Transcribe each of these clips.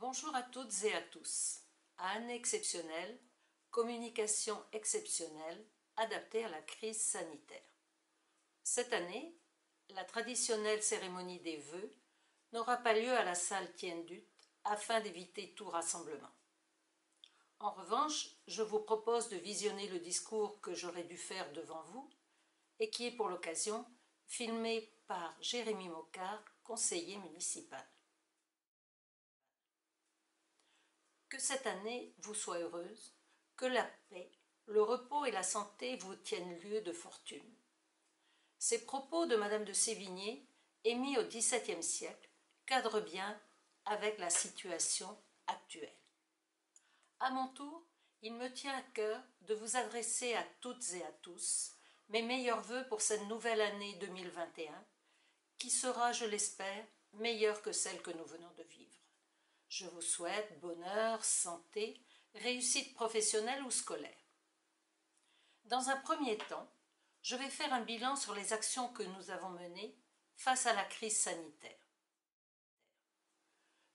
Bonjour à toutes et à tous. À année exceptionnelle, communication exceptionnelle adaptée à la crise sanitaire. Cette année, la traditionnelle cérémonie des vœux n'aura pas lieu à la salle Tiendut afin d'éviter tout rassemblement. En revanche, je vous propose de visionner le discours que j'aurais dû faire devant vous et qui est pour l'occasion filmé par Jérémy Mocard, conseiller municipal. Que cette année vous soit heureuse, que la paix, le repos et la santé vous tiennent lieu de fortune. Ces propos de Madame de Sévigné, émis au XVIIe siècle, cadrent bien avec la situation actuelle. À mon tour, il me tient à cœur de vous adresser à toutes et à tous mes meilleurs vœux pour cette nouvelle année 2021, qui sera, je l'espère, meilleure que celle que nous venons de vivre. Je vous souhaite bonheur, santé, réussite professionnelle ou scolaire. Dans un premier temps, je vais faire un bilan sur les actions que nous avons menées face à la crise sanitaire.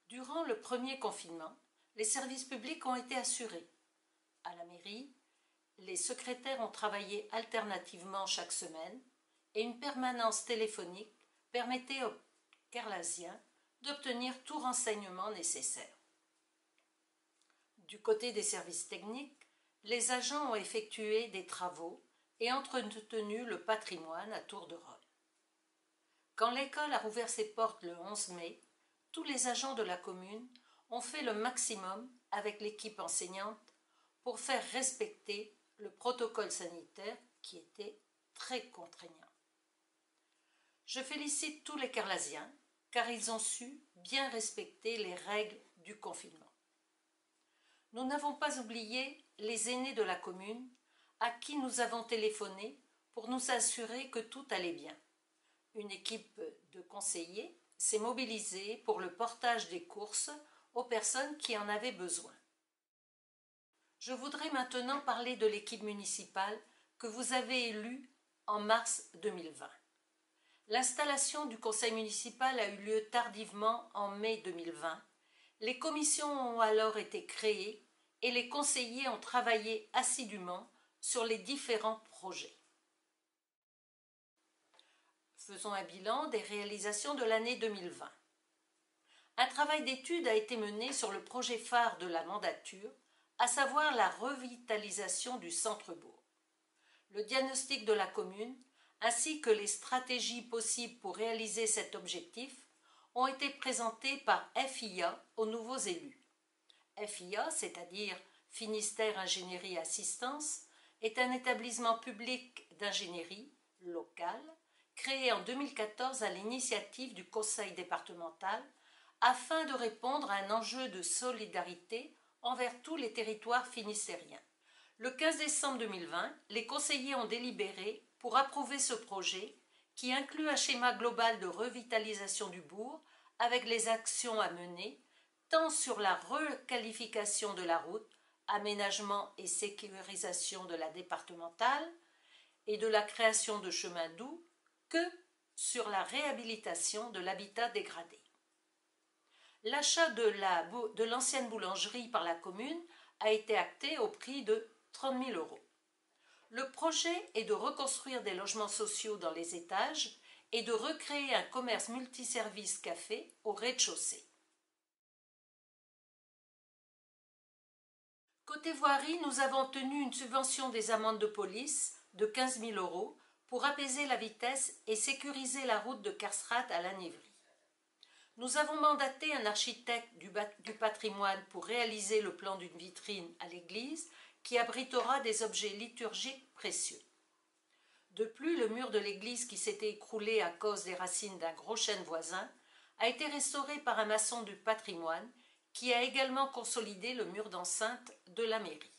Durant le premier confinement, les services publics ont été assurés. À la mairie, les secrétaires ont travaillé alternativement chaque semaine et une permanence téléphonique permettait aux Carlasiens d'obtenir tout renseignement nécessaire. Du côté des services techniques, les agents ont effectué des travaux et entretenu le patrimoine à tour de rôle. Quand l'école a rouvert ses portes le 11 mai, tous les agents de la commune ont fait le maximum avec l'équipe enseignante pour faire respecter le protocole sanitaire qui était très contraignant. Je félicite tous les Carlasiens car ils ont su bien respecter les règles du confinement. Nous n'avons pas oublié les aînés de la commune à qui nous avons téléphoné pour nous assurer que tout allait bien. Une équipe de conseillers s'est mobilisée pour le portage des courses aux personnes qui en avaient besoin. Je voudrais maintenant parler de l'équipe municipale que vous avez élue en mars 2020. L'installation du conseil municipal a eu lieu tardivement en mai 2020. Les commissions ont alors été créées et les conseillers ont travaillé assidûment sur les différents projets. Faisons un bilan des réalisations de l'année 2020. Un travail d'étude a été mené sur le projet phare de la mandature, à savoir la revitalisation du centre-bourg. Le diagnostic de la commune ainsi que les stratégies possibles pour réaliser cet objectif ont été présentés par FIA aux nouveaux élus. FIA, c'est-à-dire Finistère Ingénierie Assistance, est un établissement public d'ingénierie local créé en 2014 à l'initiative du conseil départemental afin de répondre à un enjeu de solidarité envers tous les territoires finistériens. Le 15 décembre 2020, les conseillers ont délibéré pour approuver ce projet qui inclut un schéma global de revitalisation du bourg avec les actions à mener tant sur la requalification de la route, aménagement et sécurisation de la départementale et de la création de chemins doux que sur la réhabilitation de l'habitat dégradé. L'achat de l'ancienne boulangerie par la commune a été acté au prix de 30 000 €. Le projet est de reconstruire des logements sociaux dans les étages et de recréer un commerce multiservice café au rez-de-chaussée. Côté voirie, nous avons obtenu une subvention des amendes de police de 15 000 € pour apaiser la vitesse et sécuriser la route de Carstrat à Lannévry. Nous avons mandaté un architecte du patrimoine pour réaliser le plan d'une vitrine à l'église qui abritera des objets liturgiques précieux. De plus, le mur de l'église qui s'était écroulé à cause des racines d'un gros chêne voisin a été restauré par un maçon du patrimoine qui a également consolidé le mur d'enceinte de la mairie.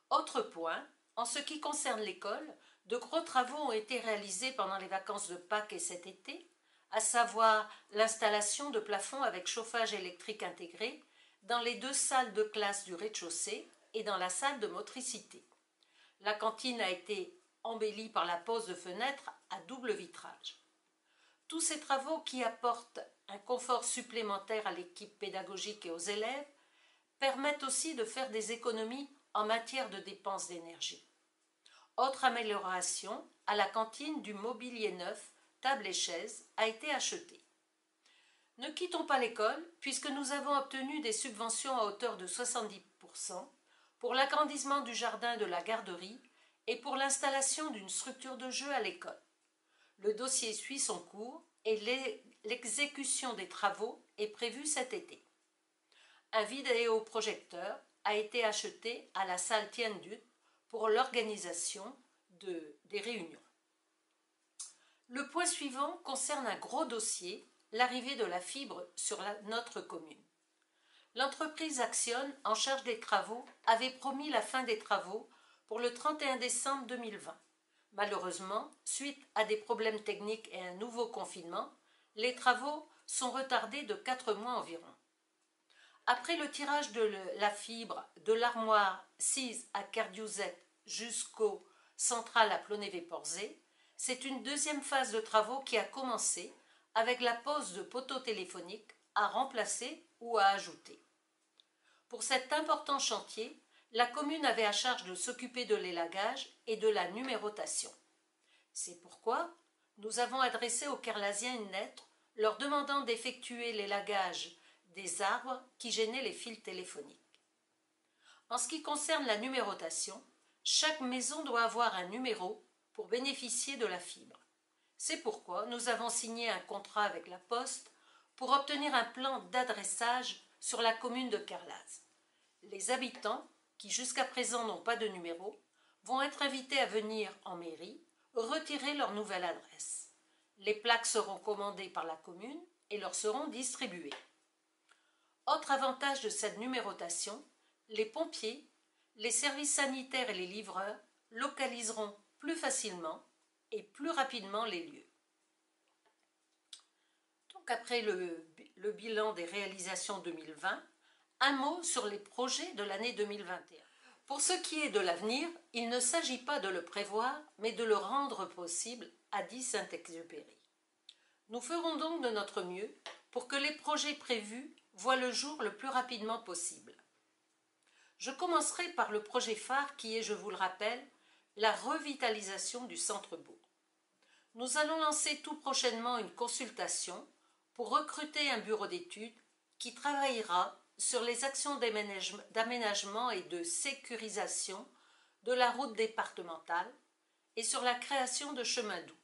Autre point, en ce qui concerne l'école, de gros travaux ont été réalisés pendant les vacances de Pâques et cet été, à savoir l'installation de plafonds avec chauffage électrique intégré dans les 2 salles de classe du rez-de-chaussée et dans la salle de motricité. La cantine a été embellie par la pose de fenêtres à double vitrage. Tous ces travaux qui apportent un confort supplémentaire à l'équipe pédagogique et aux élèves, permettent aussi de faire des économies en matière de dépenses d'énergie. Autre amélioration, à la cantine, du mobilier neuf, tables et chaises, a été acheté. Ne quittons pas l'école puisque nous avons obtenu des subventions à hauteur de 70% pour l'agrandissement du jardin de la garderie et pour l'installation d'une structure de jeu à l'école. Le dossier suit son cours et l'exécution des travaux est prévue cet été. Un vidéoprojecteur a été acheté à la salle Tiendut pour l'organisation des réunions. Le point suivant concerne un gros dossier, l'arrivée de la fibre sur notre commune. L'entreprise Axione, en charge des travaux, avait promis la fin des travaux pour le 31 décembre 2020. Malheureusement, suite à des problèmes techniques et un nouveau confinement, les travaux sont retardés de 4 mois environ. Après le tirage de la fibre de l'armoire 6 à Kerdiouset jusqu'au central à Plonévé-Porzé, c'est une deuxième phase de travaux qui a commencé avec la pose de poteaux téléphoniques à remplacer ou à ajouter. Pour cet important chantier, la commune avait à charge de s'occuper de l'élagage et de la numérotation. C'est pourquoi nous avons adressé aux Kerlasiens une lettre leur demandant d'effectuer l'élagage des arbres qui gênaient les fils téléphoniques. En ce qui concerne la numérotation, chaque maison doit avoir un numéro pour bénéficier de la fibre. C'est pourquoi nous avons signé un contrat avec la Poste pour obtenir un plan d'adressage sur la commune de Kerlaz. Les habitants, qui jusqu'à présent n'ont pas de numéro, vont être invités à venir en mairie retirer leur nouvelle adresse. Les plaques seront commandées par la commune et leur seront distribuées. Autre avantage de cette numérotation, les pompiers, les services sanitaires et les livreurs localiseront plus facilement et plus rapidement les lieux. Donc après le bilan des réalisations 2020, un mot sur les projets de l'année 2021. Pour ce qui est de l'avenir, il ne s'agit pas de le prévoir, mais de le rendre possible, a dit Saint-Exupéry. Nous ferons donc de notre mieux pour que les projets prévus voient le jour le plus rapidement possible. Je commencerai par le projet phare qui est, je vous le rappelle, la revitalisation du centre-bourg. Nous allons lancer tout prochainement une consultation pour recruter un bureau d'études qui travaillera sur les actions d'aménagement et de sécurisation de la route départementale et sur la création de chemins doux.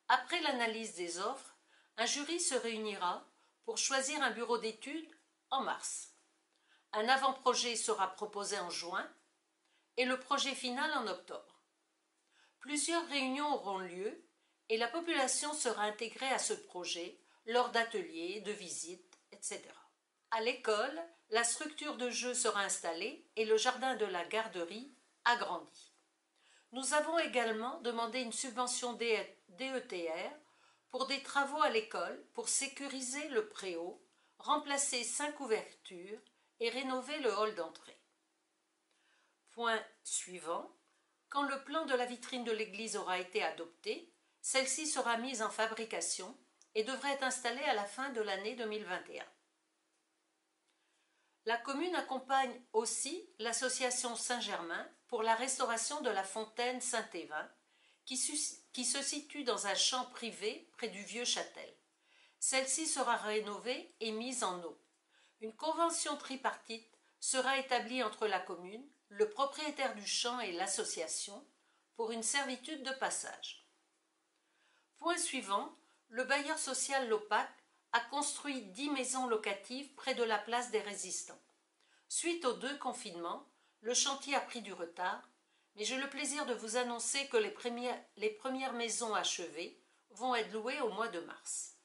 Après l'analyse des offres, un jury se réunira pour choisir un bureau d'études en mars. Un avant-projet sera proposé en juin et le projet final en octobre. Plusieurs réunions auront lieu et la population sera intégrée à ce projet lors d'ateliers, de visites, etc. À l'école, la structure de jeu sera installée et le jardin de la garderie agrandi. Nous avons également demandé une subvention DETR pour des travaux à l'école pour sécuriser le préau, remplacer 5 ouvertures et rénover le hall d'entrée. Point suivant, quand le plan de la vitrine de l'église aura été adopté, celle-ci sera mise en fabrication et devrait être installée à la fin de l'année 2021. La commune accompagne aussi l'association Saint-Germain pour la restauration de la fontaine Saint-Évin qui se situe dans un champ privé près du vieux châtel. Celle-ci sera rénovée et mise en eau. Une convention tripartite sera établie entre la commune, le propriétaire du champ et l'association pour une servitude de passage. Point suivant, le bailleur social Lopac a construit 10 maisons locatives près de la place des Résistants. Suite aux 2 confinements, le chantier a pris du retard, mais j'ai le plaisir de vous annoncer que les premières maisons achevées vont être louées au mois de mars.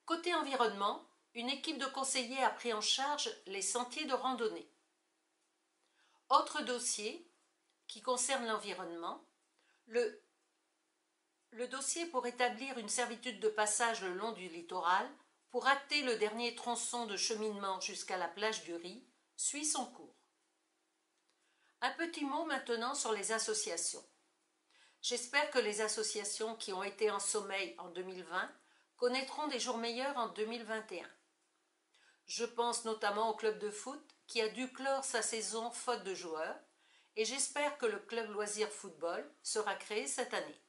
Côté environnement, une équipe de conseillers a pris en charge les sentiers de randonnée. Autre dossier qui concerne l'environnement, le dossier pour établir une servitude de passage le long du littoral, pour acter le dernier tronçon de cheminement jusqu'à la plage du Riz, suit son cours. Un petit mot maintenant sur les associations. J'espère que les associations qui ont été en sommeil en 2020 connaîtront des jours meilleurs en 2021. Je pense notamment au club de foot qui a dû clore sa saison faute de joueurs et j'espère que le club loisir football sera créé cette année.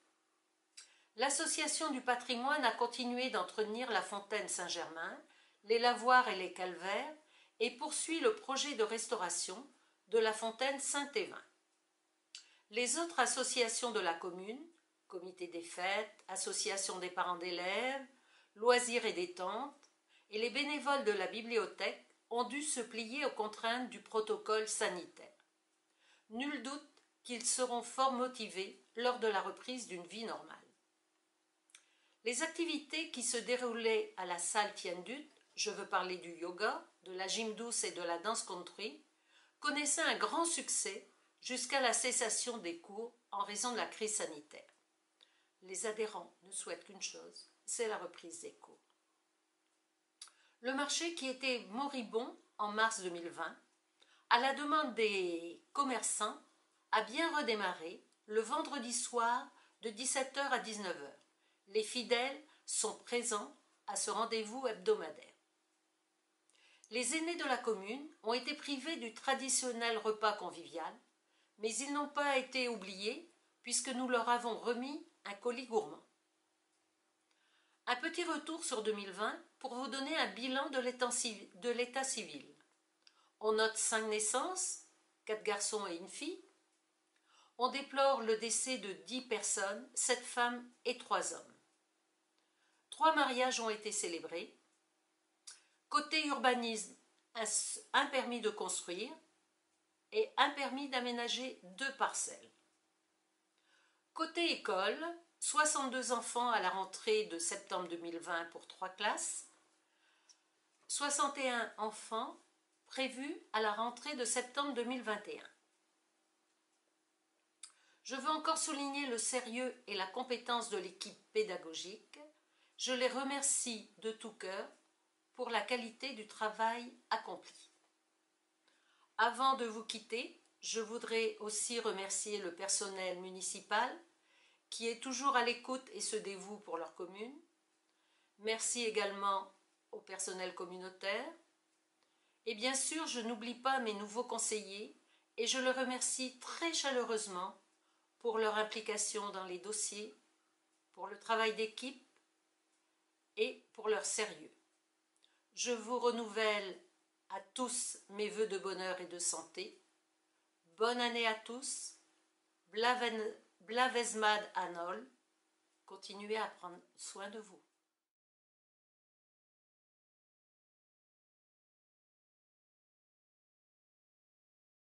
L'association du patrimoine a continué d'entretenir la fontaine Saint-Germain, les lavoirs et les calvaires et poursuit le projet de restauration de la fontaine Saint-Évin. Les autres associations de la commune, comité des fêtes, association des parents d'élèves, loisirs et détente, et les bénévoles de la bibliothèque ont dû se plier aux contraintes du protocole sanitaire. Nul doute qu'ils seront fort motivés lors de la reprise d'une vie normale. Les activités qui se déroulaient à la salle Tiendut, je veux parler du yoga, de la gym douce et de la danse country, connaissaient un grand succès jusqu'à la cessation des cours en raison de la crise sanitaire. Les adhérents ne souhaitent qu'une chose, c'est la reprise des cours. Le marché qui était moribond en mars 2020, à la demande des commerçants, a bien redémarré le vendredi soir de 17h à 19h. Les fidèles sont présents à ce rendez-vous hebdomadaire. Les aînés de la commune ont été privés du traditionnel repas convivial, mais ils n'ont pas été oubliés puisque nous leur avons remis un colis gourmand. Un petit retour sur 2020 pour vous donner un bilan de l'état civil. On note 5 naissances, 4 garçons et une fille. On déplore le décès de 10 personnes, 7 femmes et 3 hommes. 3 mariages ont été célébrés. Côté urbanisme, un permis de construire et un permis d'aménager 2 parcelles. Côté école, 62 enfants à la rentrée de septembre 2020 pour 3 classes, 61 enfants prévus à la rentrée de septembre 2021. Je veux encore souligner le sérieux et la compétence de l'équipe pédagogique. Je les remercie de tout cœur pour la qualité du travail accompli. Avant de vous quitter, je voudrais aussi remercier le personnel municipal qui est toujours à l'écoute et se dévoue pour leur commune. Merci également au personnel communautaire. Et bien sûr, je n'oublie pas mes nouveaux conseillers et je les remercie très chaleureusement pour leur implication dans les dossiers, pour le travail d'équipe et pour leur sérieux. Je vous renouvelle à tous mes vœux de bonheur et de santé. Bonne année à tous. Blavezmad Anol. Continuez à prendre soin de vous.